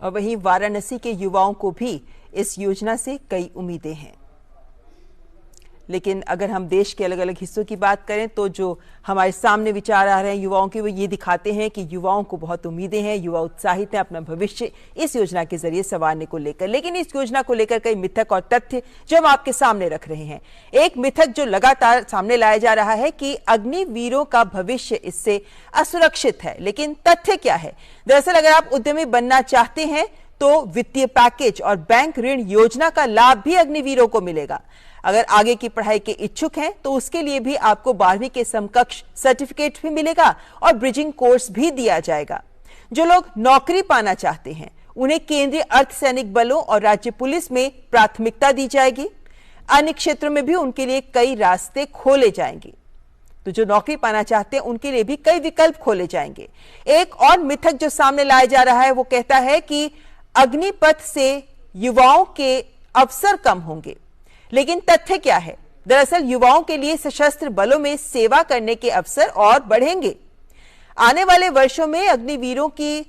और वहीं वाराणसी के युवाओं को भी इस योजना से कई उम्मीदें हैं। लेकिन अगर हम देश के अलग अलग हिस्सों की बात करें तो जो हमारे सामने विचार आ रहे हैं युवाओं के, वो ये दिखाते हैं कि युवाओं को बहुत उम्मीदें हैं, युवा उत्साहित हैं अपना भविष्य इस योजना के जरिए संवारने को लेकर। लेकिन इस योजना को लेकर कई मिथक और तथ्य जो हम आपके सामने रख रहे हैं। एक मिथक जो लगातार सामने लाया जा रहा है कि अग्निवीरों का भविष्य इससे असुरक्षित है। लेकिन तथ्य क्या है? दरअसल अगर आप उद्यमी बनना चाहते हैं तो वित्तीय पैकेज और बैंक ऋण योजना का लाभ भी अग्निवीरों को मिलेगा। अगर आगे की पढ़ाई के इच्छुक हैं तो उसके लिए भी आपको 12वीं के समकक्ष सर्टिफिकेट भी मिलेगा और ब्रिजिंग कोर्स भी दिया जाएगा। जो लोग नौकरी पाना चाहते हैं उन्हें केंद्रीय अर्धसैनिक बलों और राज्य पुलिस में प्राथमिकता दी जाएगी। अन्य क्षेत्रों में भी उनके लिए कई रास्ते खोले जाएंगे। तो जो नौकरी पाना चाहते हैं उनके लिए भी कई विकल्प खोले जाएंगे। एक और मिथक जो सामने लाया जा रहा है वो कहता है कि अग्निपथ से युवाओं के अवसर कम होंगे। लेकिन तथ्य क्या है? दरअसल युवाओं के लिए सशस्त्र बलों में सेवा करने के अवसर और बढ़ेंगे। आने वाले वर्षों में अग्निवीरों की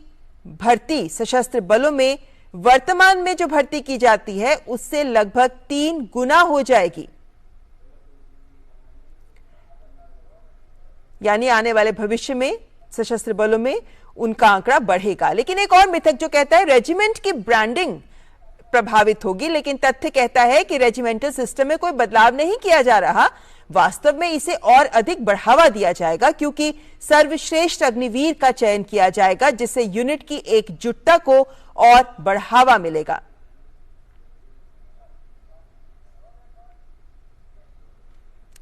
भर्ती सशस्त्र बलों में वर्तमान में जो भर्ती की जाती है उससे लगभग 3 गुना हो जाएगी। यानी आने वाले भविष्य में सशस्त्र बलों में उनका आंकड़ा बढ़ेगा। लेकिन एक और मिथक जो कहता है रेजिमेंट की ब्रांडिंग प्रभावित होगी। लेकिन तथ्य कहता है कि रेजिमेंटल सिस्टम में कोई बदलाव नहीं किया जा रहा। वास्तव में इसे और अधिक बढ़ावा दिया जाएगा क्योंकि सर्वश्रेष्ठ अग्निवीर का चयन किया जाएगा जिससे यूनिट की एकजुटता को और बढ़ावा मिलेगा।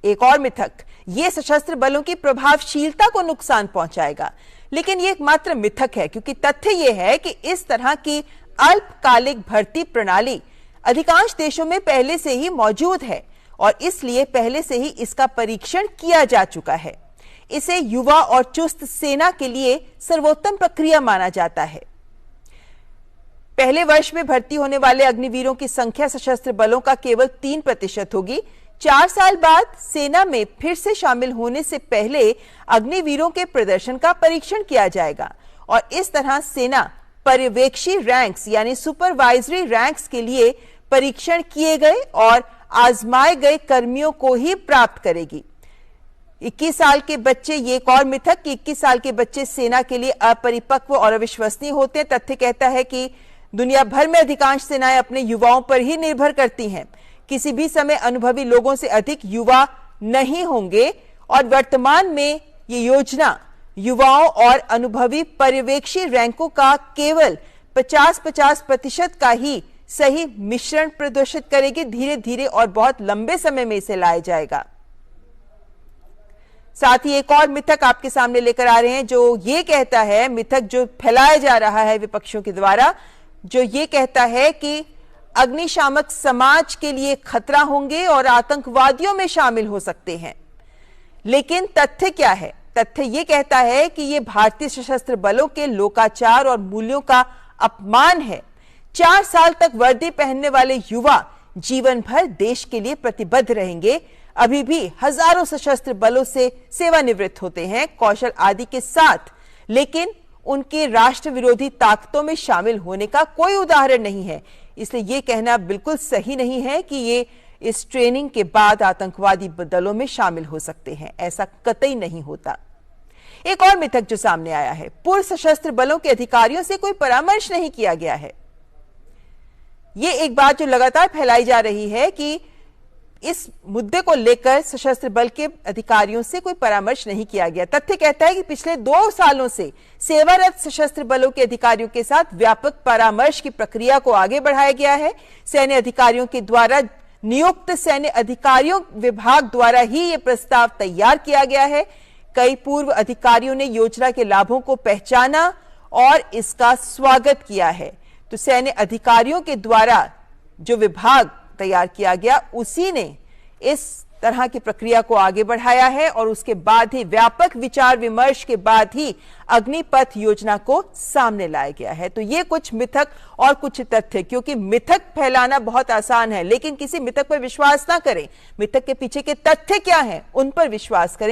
एक और मिथक, यह सशस्त्र बलों की प्रभावशीलता को नुकसान पहुंचाएगा। लेकिन यह एकमात्र मिथक है क्योंकि तथ्य यह है कि इस तरह की अल्पकालिक भर्ती प्रणाली अधिकांश देशों में पहले से ही मौजूद है और इसलिए पहले से ही इसका परीक्षण किया जा चुका है। इसे युवा और चुस्त सेना के लिए सर्वोत्तम प्रक्रिया माना जाता है। पहले वर्ष में भर्ती होने वाले अग्निवीरों की संख्या सशस्त्र बलों का केवल 3% होगी। 4 साल बाद सेना में फिर से शामिल होने से पहले अग्निवीरों के प्रदर्शन का परीक्षण किया जाएगा और इस तरह सेना पर्यवेक्षी रैंक्स यानी सुपरवाइजरी रैंक्स के लिए परीक्षण किए गए और आजमाए गए कर्मियों को ही प्राप्त करेगी। 21 साल के बच्चे, ये एक और मिथक कि 21 साल के बच्चे सेना के लिए अपरिपक्व और अविश्वसनीय होते हैं। तथ्य कहता है कि दुनिया भर में अधिकांश सेनाएं अपने युवाओं पर ही निर्भर करती हैं। किसी भी समय अनुभवी लोगों से अधिक युवा नहीं होंगे और वर्तमान में ये योजना युवाओं और अनुभवी पर्यवेक्षी रैंकों का केवल 50-50% का ही सही मिश्रण प्रदर्शित करेगी। धीरे धीरे और बहुत लंबे समय में इसे लाया जाएगा। साथ ही एक और मिथक आपके सामने लेकर आ रहे हैं जो ये कहता है, मिथक जो फैलाया जा रहा है विपक्षियों के द्वारा, जो ये कहता है कि अग्निशामक समाज के लिए खतरा होंगे और आतंकवादियों में शामिल हो सकते हैं। लेकिन तथ्य क्या है? तथ्य ये कहता है कि ये भारतीय सशस्त्र बलों के लोकाचार और मूल्यों का अपमान है। 4 साल तक वर्दी पहनने वाले युवा जीवन भर देश के लिए प्रतिबद्ध रहेंगे। अभी भी हजारों सशस्त्र बलों से सेवानिवृत्त होते हैं कौशल आदि के साथ, लेकिन उनके राष्ट्र विरोधी ताकतों में शामिल होने का कोई उदाहरण नहीं है। इसलिए यह कहना बिल्कुल सही नहीं है कि ये इस ट्रेनिंग के बाद आतंकवादी दलों में शामिल हो सकते हैं। ऐसा कतई नहीं होता। एक और मिथक जो सामने आया है, पूर्व सशस्त्र बलों के अधिकारियों से कोई परामर्श नहीं किया गया है। यह एक बात जो लगातार फैलाई जा रही है कि इस मुद्दे को लेकर सशस्त्र बल के अधिकारियों से कोई परामर्श नहीं किया गया। तथ्य कहता है कि पिछले 2 सालों से सेवारत सशस्त्र बलों के अधिकारियों के साथ व्यापक परामर्श की प्रक्रिया को आगे बढ़ाया गया है। सैन्य अधिकारियों के द्वारा नियुक्त सैन्य अधिकारियों विभाग द्वारा ही यह प्रस्ताव तैयार किया गया है। कई पूर्व अधिकारियों ने योजना के लाभों को पहचाना और इसका स्वागत किया है। तो सैन्य अधिकारियों के द्वारा जो विभाग तैयार किया गया उसी ने इस तरह की प्रक्रिया को आगे बढ़ाया है और उसके बाद ही व्यापक विचार विमर्श के बाद ही अग्निपथ योजना को सामने लाया गया है। तो ये कुछ मिथक और कुछ तथ्य, क्योंकि मिथक फैलाना बहुत आसान है लेकिन किसी मिथक पर विश्वास ना करें। मिथक के पीछे के तथ्य क्या हैं उन पर विश्वास करें।